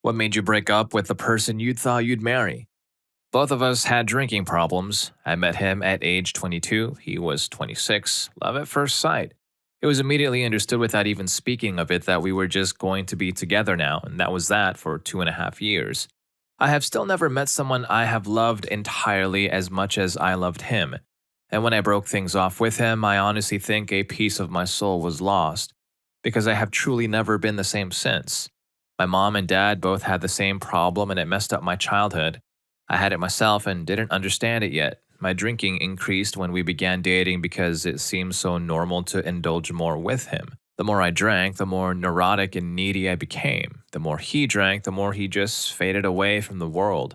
What made you break up with the person you thought you'd marry? Both of us had drinking problems. I met him at age 22. He was 26. Love at first sight. It was immediately understood without even speaking of it that we were just going to be together now, and that was that for 2.5 years. I have still never met someone I have loved entirely as much as I loved him. And when I broke things off with him, I honestly think a piece of my soul was lost, because I have truly never been the same since. My mom and dad both had the same problem, and it messed up my childhood. I had it myself and didn't understand it yet. My drinking increased when we began dating because it seemed so normal to indulge more with him. The more I drank, the more neurotic and needy I became. The more he drank, the more he just faded away from the world.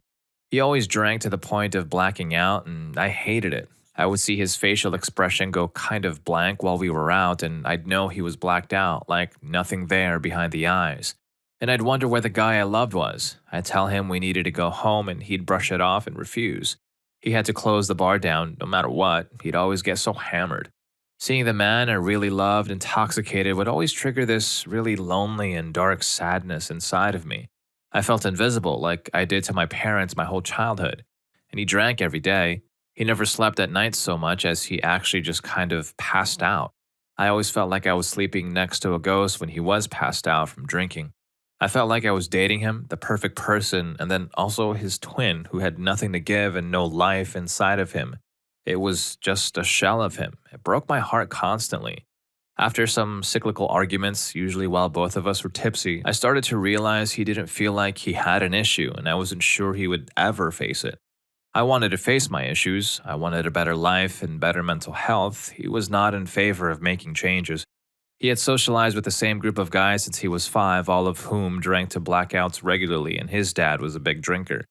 He always drank to the point of blacking out, and I hated it. I would see his facial expression go kind of blank while we were out, and I'd know he was blacked out, like nothing there behind the eyes. And I'd wonder where the guy I loved was. I'd tell him we needed to go home, and he'd brush it off and refuse. He had to close the bar down no matter what. He'd always get so hammered. Seeing the man I really loved intoxicated would always trigger this really lonely and dark sadness inside of me. I felt invisible, like I did to my parents my whole childhood. And he drank every day. He never slept at night so much as he actually just kind of passed out. I always felt like I was sleeping next to a ghost when he was passed out from drinking. I felt like I was dating him, the perfect person, and then also his twin who had nothing to give and no life inside of him. It was just a shell of him. It broke my heart constantly. After some cyclical arguments, usually while both of us were tipsy, I started to realize he didn't feel like he had an issue, and I wasn't sure he would ever face it. I wanted to face my issues. I wanted a better life and better mental health. He was not in favor of making changes. He had socialized with the same group of guys since he was 5, all of whom drank to blackouts regularly, and his dad was a big drinker.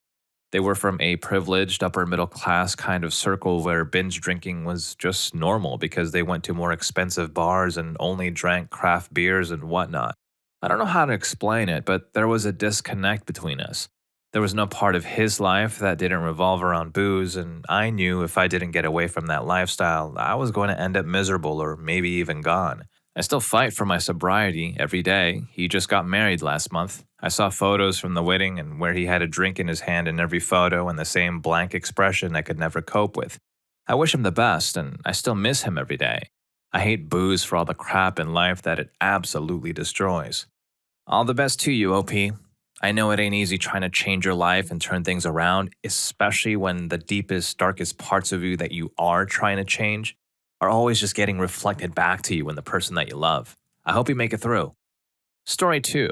They were from a privileged upper middle class kind of circle where binge drinking was just normal because they went to more expensive bars and only drank craft beers and whatnot. I don't know how to explain it, but there was a disconnect between us. There was no part of his life that didn't revolve around booze, and I knew if I didn't get away from that lifestyle, I was going to end up miserable or maybe even gone. I still fight for my sobriety every day. He just got married last month. I saw photos from the wedding and where he had a drink in his hand in every photo and the same blank expression I could never cope with. I wish him the best, and I still miss him every day. I hate booze for all the crap in life that it absolutely destroys. All the best to you, OP. I know it ain't easy trying to change your life and turn things around, especially when the deepest, darkest parts of you that you are trying to change are always just getting reflected back to you in the person that you love. I hope you make it through. Story 2.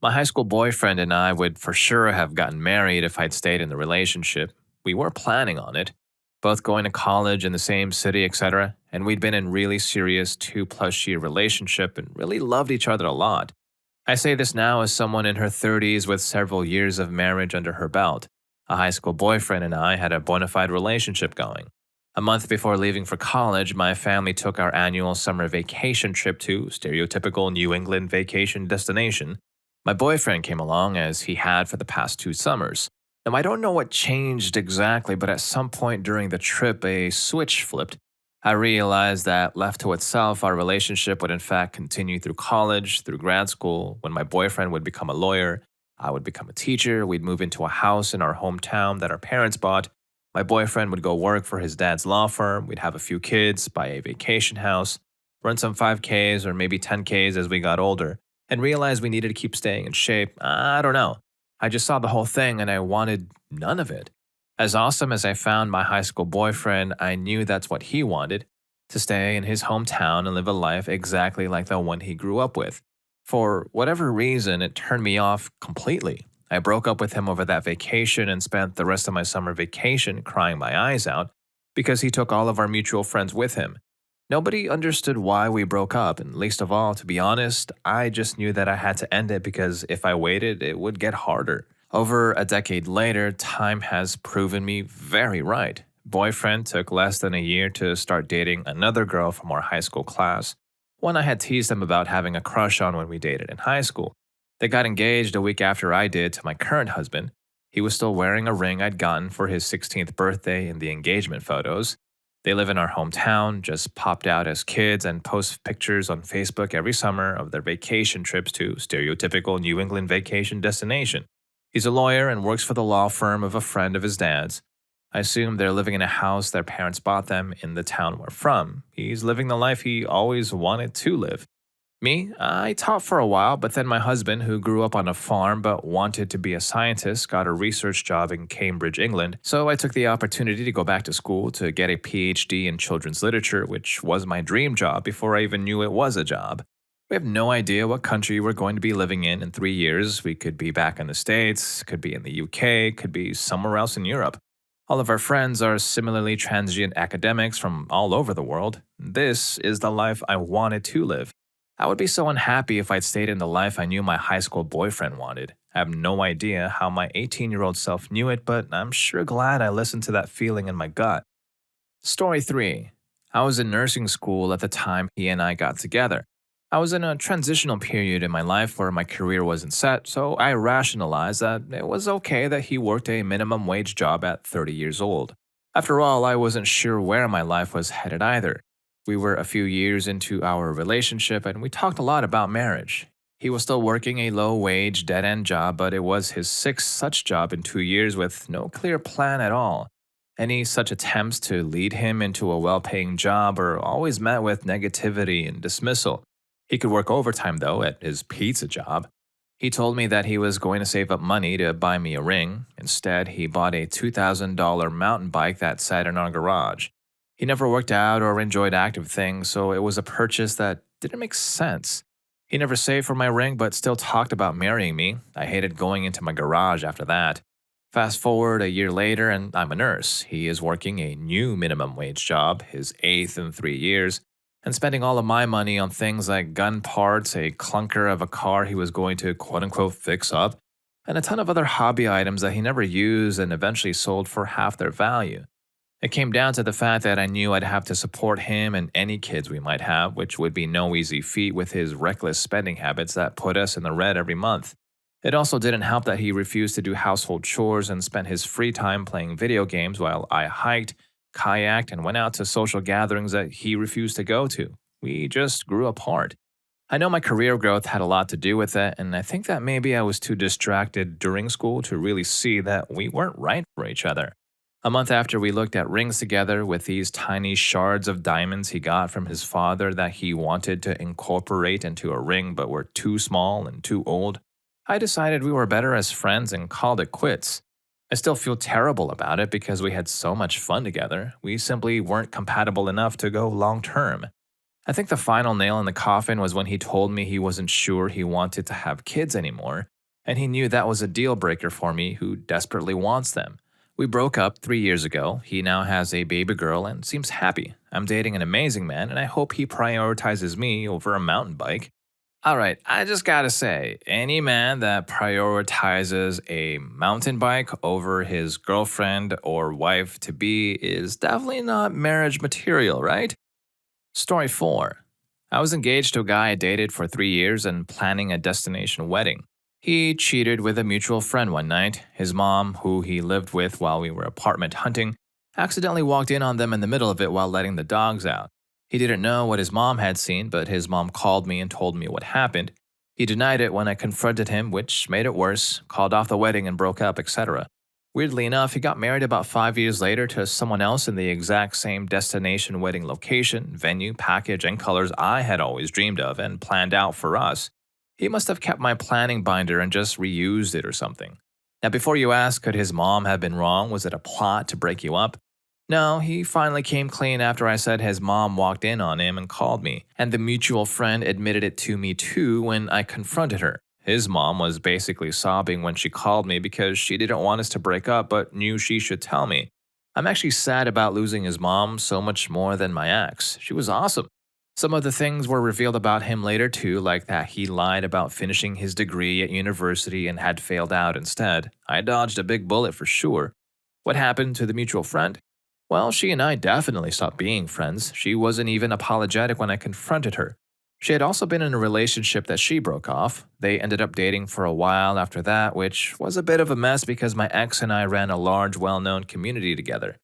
My high school boyfriend and I would for sure have gotten married if I'd stayed in the relationship. We were planning on it, both going to college in the same city, etc., and we'd been in really serious 2+ year relationship and really loved each other a lot. I say this now as someone in her 30s with several years of marriage under her belt. A high school boyfriend and I had a bona fide relationship going. A month before leaving for college, my family took our annual summer vacation trip to stereotypical New England vacation destination. My boyfriend came along as he had for the past 2 summers. Now, I don't know what changed exactly, but at some point during the trip, a switch flipped. I realized that left to itself, our relationship would in fact continue through college, through grad school, when my boyfriend would become a lawyer, I would become a teacher, we'd move into a house in our hometown that our parents bought. My boyfriend would go work for his dad's law firm, we'd have a few kids, buy a vacation house, run some 5Ks or maybe 10Ks as we got older, and realized we needed to keep staying in shape. I don't know. I just saw the whole thing and I wanted none of it. As awesome as I found my high school boyfriend, I knew that's what he wanted, to stay in his hometown and live a life exactly like the one he grew up with. For whatever reason, it turned me off completely. I broke up with him over that vacation and spent the rest of my summer vacation crying my eyes out because he took all of our mutual friends with him. Nobody understood why we broke up, and least of all, to be honest, I just knew that I had to end it because if I waited, it would get harder. Over a decade later, time has proven me very right. Boyfriend took less than a year to start dating another girl from our high school class, one I had teased him about having a crush on when we dated in high school. They got engaged a week after I did to my current husband. He was still wearing a ring I'd gotten for his 16th birthday in the engagement photos. They live in our hometown, just popped out as kids, and post pictures on Facebook every summer of their vacation trips to stereotypical New England vacation destination. He's a lawyer and works for the law firm of a friend of his dad's. I assume they're living in a house their parents bought them in the town we're from. He's living the life he always wanted to live. Me, I taught for a while, but then my husband, who grew up on a farm but wanted to be a scientist, got a research job in Cambridge, England. So I took the opportunity to go back to school to get a PhD in children's literature, which was my dream job before I even knew it was a job. We have no idea what country we're going to be living in 3 years. We could be back in the States, could be in the UK, could be somewhere else in Europe. All of our friends are similarly transient academics from all over the world. This is the life I wanted to live. I would be so unhappy if I'd stayed in the life I knew my high school boyfriend wanted. I have no idea how my 18-year-old self knew it, but I'm sure glad I listened to that feeling in my gut. Story 3. I was in nursing school at the time he and I got together. I was in a transitional period in my life where my career wasn't set, so I rationalized that it was okay that he worked a minimum wage job at 30 years old. After all, I wasn't sure where my life was headed either. We were a few years into our relationship and we talked a lot about marriage. He was still working a low wage, dead end job, but it was his sixth such job in 2 years with no clear plan at all. Any such attempts to lead him into a well paying job are always met with negativity and dismissal. He could work overtime though at his pizza job. He told me that he was going to save up money to buy me a ring. Instead, he bought a $2,000 mountain bike that sat in our garage. He never worked out or enjoyed active things, so it was a purchase that didn't make sense. He never saved for my ring but still talked about marrying me. I hated going into my garage after that. Fast forward a year later and I'm a nurse. He is working a new minimum wage job, his eighth in 3 years, and spending all of my money on things like gun parts, a clunker of a car he was going to quote unquote fix up, and a ton of other hobby items that he never used and eventually sold for half their value. It came down to the fact that I knew I'd have to support him and any kids we might have, which would be no easy feat with his reckless spending habits that put us in the red every month. It also didn't help that he refused to do household chores and spent his free time playing video games while I hiked, kayaked, and went out to social gatherings that he refused to go to. We just grew apart. I know my career growth had a lot to do with it, and I think that maybe I was too distracted during school to really see that we weren't right for each other. A month after we looked at rings together with these tiny shards of diamonds he got from his father that he wanted to incorporate into a ring but were too small and too old, I decided we were better as friends and called it quits. I still feel terrible about it because we had so much fun together. We simply weren't compatible enough to go long term. I think the final nail in the coffin was when he told me he wasn't sure he wanted to have kids anymore, and he knew that was a deal breaker for me who desperately wants them. We broke up 3 years ago. He now has a baby girl and seems happy. I'm dating an amazing man, and I hope he prioritizes me over a mountain bike. Alright, I just gotta say, any man that prioritizes a mountain bike over his girlfriend or wife to be is definitely not marriage material, right? Story 4. I was engaged to a guy I dated for 3 years and planning a destination wedding. He cheated with a mutual friend one night. His mom, who he lived with while we were apartment hunting, accidentally walked in on them in the middle of it while letting the dogs out. He didn't know what his mom had seen, but his mom called me and told me what happened. He denied it when I confronted him, which made it worse, called off the wedding and broke up, etc. Weirdly enough, he got married about 5 years later to someone else in the exact same destination wedding location, venue, package, and colors I had always dreamed of and planned out for us. He must have kept my planning binder and just reused it or something. Now, before you ask, could his mom have been wrong? Was it a plot to break you up? No, he finally came clean after I said his mom walked in on him and called me, and the mutual friend admitted it to me too when I confronted her. His mom was basically sobbing when she called me because she didn't want us to break up but knew she should tell me. I'm actually sad about losing his mom so much more than my ex. She was awesome. Some of the things were revealed about him later too, like that he lied about finishing his degree at university and had failed out instead. I dodged a big bullet for sure. What happened to the mutual friend? Well, she and I definitely stopped being friends. She wasn't even apologetic when I confronted her. She had also been in a relationship that she broke off. They ended up dating for a while after that, which was a bit of a mess because my ex and I ran a large, well-known community together.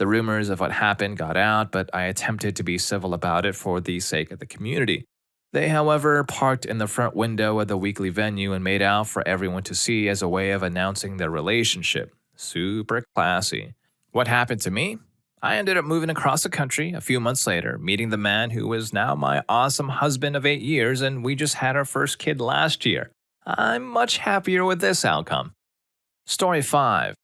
The rumors of what happened got out, but I attempted to be civil about it for the sake of the community. They, however, parked in the front window of the weekly venue and made out for everyone to see as a way of announcing their relationship. Super classy. What happened to me? I ended up moving across the country a few months later, meeting the man who is now my awesome husband of 8 years, and we just had our first kid last year. I'm much happier with this outcome. Story 5.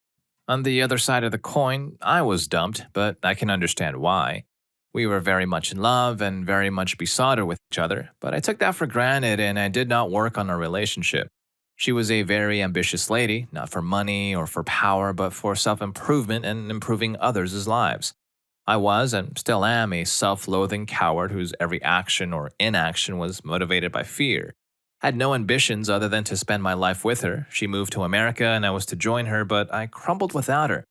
On the other side of the coin, I was dumped, but I can understand why. We were very much in love and very much besotted with each other, but I took that for granted and I did not work on our relationship. She was a very ambitious lady, not for money or for power, but for self improvement and improving others' lives. I was and still am a self loathing coward whose every action or inaction was motivated by fear. I had no ambitions other than to spend my life with her. She moved to America and I was to join her, but I crumbled without her.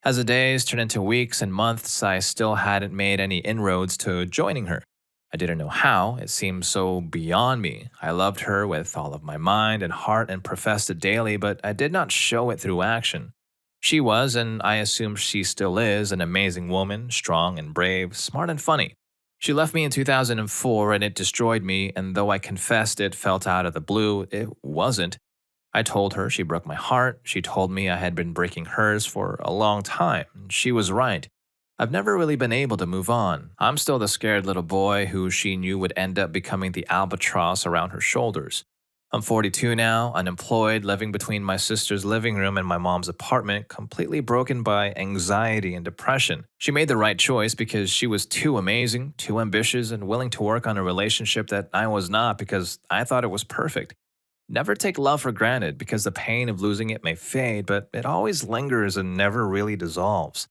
As the days turned into weeks and months, I still hadn't made any inroads to joining her. I didn't know how, it seemed so beyond me. I loved her with all of my mind and heart and professed it daily, but I did not show it through action. She was, and I assume she still is, an amazing woman, strong and brave, smart and funny. She left me in 2004 and it destroyed me, and though I confessed it felt out of the blue, it wasn't. I told her she broke my heart. She told me I had been breaking hers for a long time. She was right. I've never really been able to move on. I'm still the scared little boy who she knew would end up becoming the albatross around her shoulders. I'm 42 now, unemployed, living between my sister's living room and my mom's apartment, completely broken by anxiety and depression. She made the right choice because she was too amazing, too ambitious, and willing to work on a relationship that I was not because I thought it was perfect. Never take love for granted because the pain of losing it may fade, but it always lingers and never really dissolves.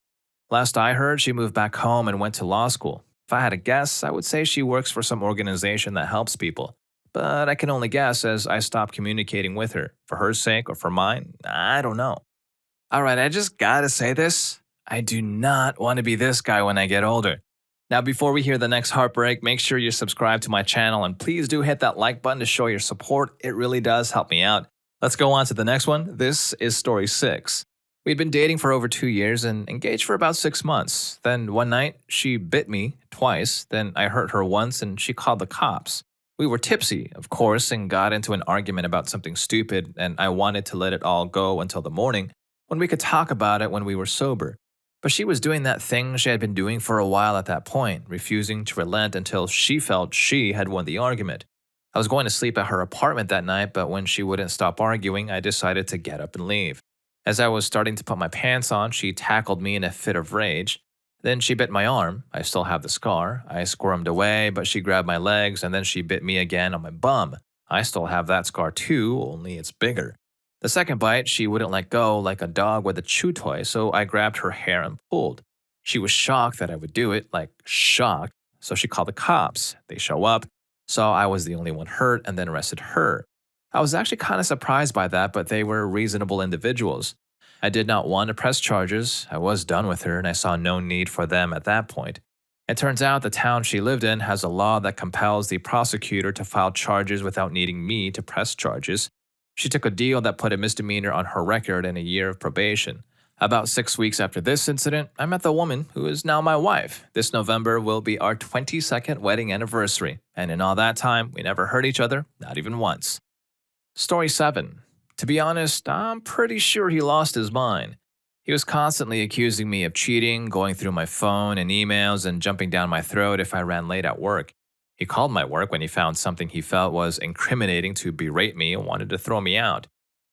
Last I heard, she moved back home and went to law school. If I had to guess, I would say she works for some organization that helps people. But I can only guess as I stopped communicating with her. For her sake or for mine, I don't know. Alright, I just gotta say this. I do not want to be this guy when I get older. Now, before we hear the next heartbreak, make sure you subscribe to my channel and please do hit that like button to show your support. It really does help me out. Let's go on to the next one. This is story 6. We'd been dating for over 2 years and engaged for about 6 months. Then one night, she bit me twice, then I hurt her once and she called the cops. We were tipsy, of course, and got into an argument about something stupid, and I wanted to let it all go until the morning when we could talk about it when we were sober. But she was doing that thing she had been doing for a while at that point, refusing to relent until she felt she had won the argument. I was going to sleep at her apartment that night, but when she wouldn't stop arguing, I decided to get up and leave. As I was starting to put my pants on, she tackled me in a fit of rage. Then she bit my arm. I still have the scar. I squirmed away, but she grabbed my legs, and then she bit me again on my bum. I still have that scar too, only it's bigger. The second bite, she wouldn't let go like a dog with a chew toy, so I grabbed her hair and pulled. She was shocked that I would do it, like shocked, so she called the cops. They show up, saw I was the only one hurt, and then arrested her. I was actually kind of surprised by that, but they were reasonable individuals. I did not want to press charges. I was done with her, and I saw no need for them at that point. It turns out the town she lived in has a law that compels the prosecutor to file charges without needing me to press charges. She took a deal that put a misdemeanor on her record and a year of probation. About 6 weeks after this incident, I met the woman who is now my wife. This November will be our 22nd wedding anniversary, and in all that time, we never hurt each other, not even once. Story 7. To be honest, I'm pretty sure he lost his mind. He was constantly accusing me of cheating, going through my phone and emails, and jumping down my throat if I ran late at work. He called my work when he found something he felt was incriminating to berate me and wanted to throw me out.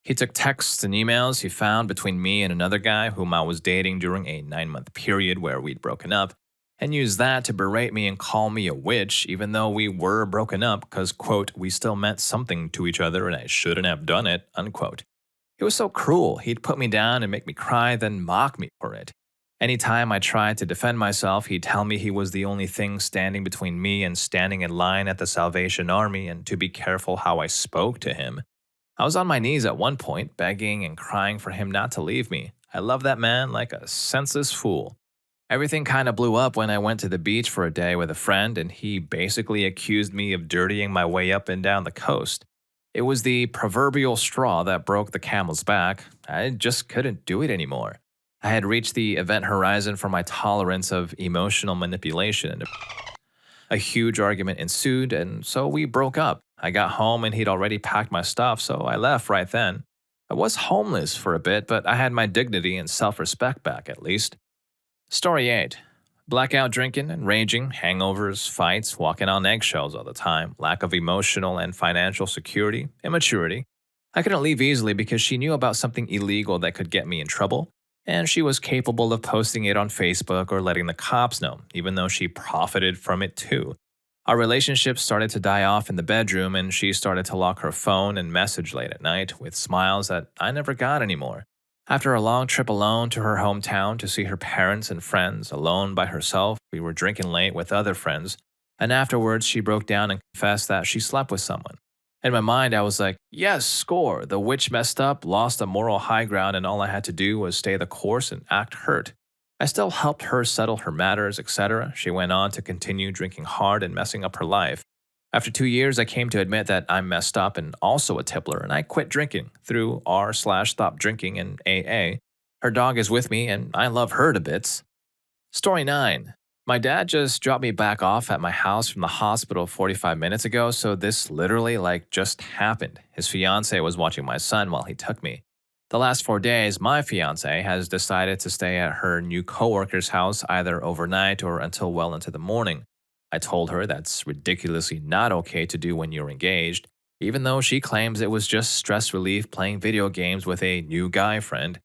He took texts and emails he found between me and another guy whom I was dating during a 9-month period where we'd broken up, and used that to berate me and call me a witch even though we were broken up because, quote, we still meant something to each other and I shouldn't have done it, unquote. He was so cruel. He'd put me down and make me cry, then mock me for it. Anytime I tried to defend myself, he'd tell me he was the only thing standing between me and standing in line at the Salvation Army and to be careful how I spoke to him. I was on my knees at one point, begging and crying for him not to leave me. I loved that man like a senseless fool. Everything kind of blew up when I went to the beach for a day with a friend, and he basically accused me of dirtying my way up and down the coast. It was the proverbial straw that broke the camel's back. I just couldn't do it anymore. I had reached the event horizon for my tolerance of emotional manipulation, and a huge argument ensued, and so we broke up. I got home and he'd already packed my stuff, so I left right then. I was homeless for a bit, but I had my dignity and self respect back at least. Story 8. Blackout drinking and raging, hangovers, fights, walking on eggshells all the time, lack of emotional and financial security, immaturity. I couldn't leave easily because she knew about something illegal that could get me in trouble, and she was capable of posting it on Facebook or letting the cops know, even though she profited from it too. Our relationship started to die off in the bedroom, and she started to lock her phone and message late at night with smiles that I never got anymore. After a long trip alone to her hometown to see her parents and friends, alone by herself, we were drinking late with other friends, and afterwards she broke down and confessed that she slept with someone. In my mind, I was like, yes, score. The witch messed up, lost a moral high ground, and all I had to do was stay the course and act hurt. I still helped her settle her matters, etc. She went on to continue drinking hard and messing up her life. After 2 years, I came to admit that I'm messed up and also a tippler, and I quit drinking through r/stop drinking and AA. Her dog is with me, and I love her to bits. Story 9. My dad just dropped me back off at my house from the hospital 45 minutes ago, so this literally just happened. His fiance was watching my son while he took me. The last 4 days, my fiance has decided to stay at her new coworker's house either overnight or until well into the morning. I told her that's ridiculously not okay to do when you're engaged, even though she claims it was just stress relief playing video games with a new guy friend.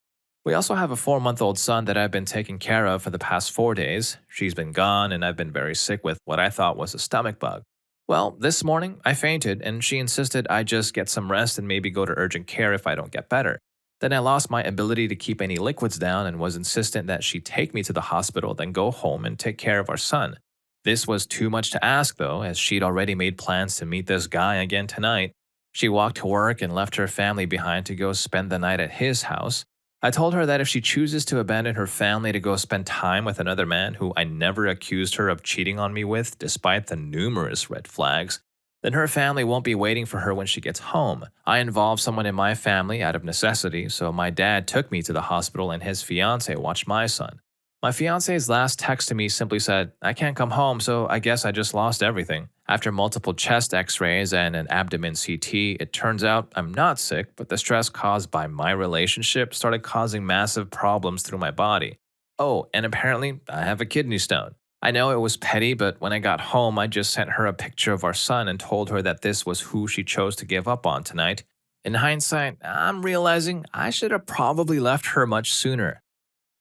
We also have a 4-month-old son that I've been taking care of for the past 4 days. She's been gone, and I've been very sick with what I thought was a stomach bug. Well, this morning, I fainted, and she insisted I just get some rest and maybe go to urgent care if I don't get better. Then I lost my ability to keep any liquids down and was insistent that she take me to the hospital, then go home and take care of our son. This was too much to ask, though, as she'd already made plans to meet this guy again tonight. She walked to work and left her family behind to go spend the night at his house. I told her that if she chooses to abandon her family to go spend time with another man who I never accused her of cheating on me with, despite the numerous red flags, then her family won't be waiting for her when she gets home. I involved someone in my family out of necessity, so my dad took me to the hospital and his fiance watched my son. My fiance's last text to me simply said, I can't come home, so I guess I just lost everything. After multiple chest x-rays and an abdomen CT, it turns out I'm not sick, but the stress caused by my relationship started causing massive problems through my body. Oh, and apparently I have a kidney stone. I know it was petty, but when I got home, I just sent her a picture of our son and told her that this was who she chose to give up on tonight. In hindsight, I'm realizing I should have probably left her much sooner.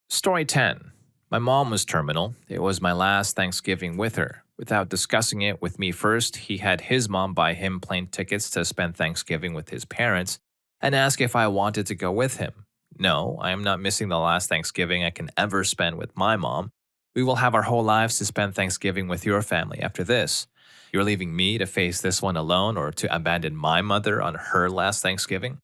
Story 10. My mom was terminal. It was my last Thanksgiving with her. Without discussing it with me first, he had his mom buy him plane tickets to spend Thanksgiving with his parents and ask if I wanted to go with him. No, I am not missing the last Thanksgiving I can ever spend with my mom. We will have our whole lives to spend Thanksgiving with your family after this. You're leaving me to face this one alone or to abandon my mother on her last Thanksgiving?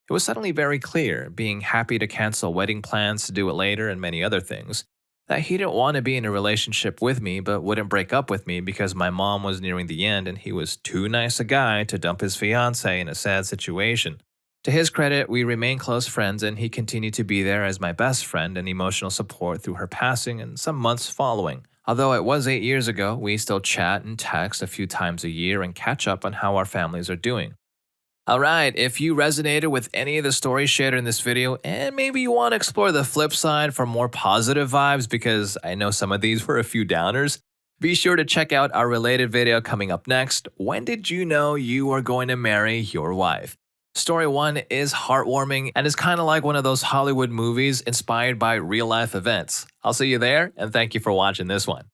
It was suddenly very clear, being happy to cancel wedding plans to do it later and many other things, that he didn't want to be in a relationship with me but wouldn't break up with me because my mom was nearing the end and he was too nice a guy to dump his fiancée in a sad situation. To his credit, we remain close friends and he continued to be there as my best friend and emotional support through her passing and some months following. Although it was 8 years ago, we still chat and text a few times a year and catch up on how our families are doing. Alright, if you resonated with any of the stories shared in this video, and maybe you want to explore the flip side for more positive vibes because I know some of these were a few downers, be sure to check out our related video coming up next, When Did You Know You Are Going to Marry Your Wife? Story 1 is heartwarming and is kind of like one of those Hollywood movies inspired by real-life events. I'll see you there, and thank you for watching this one.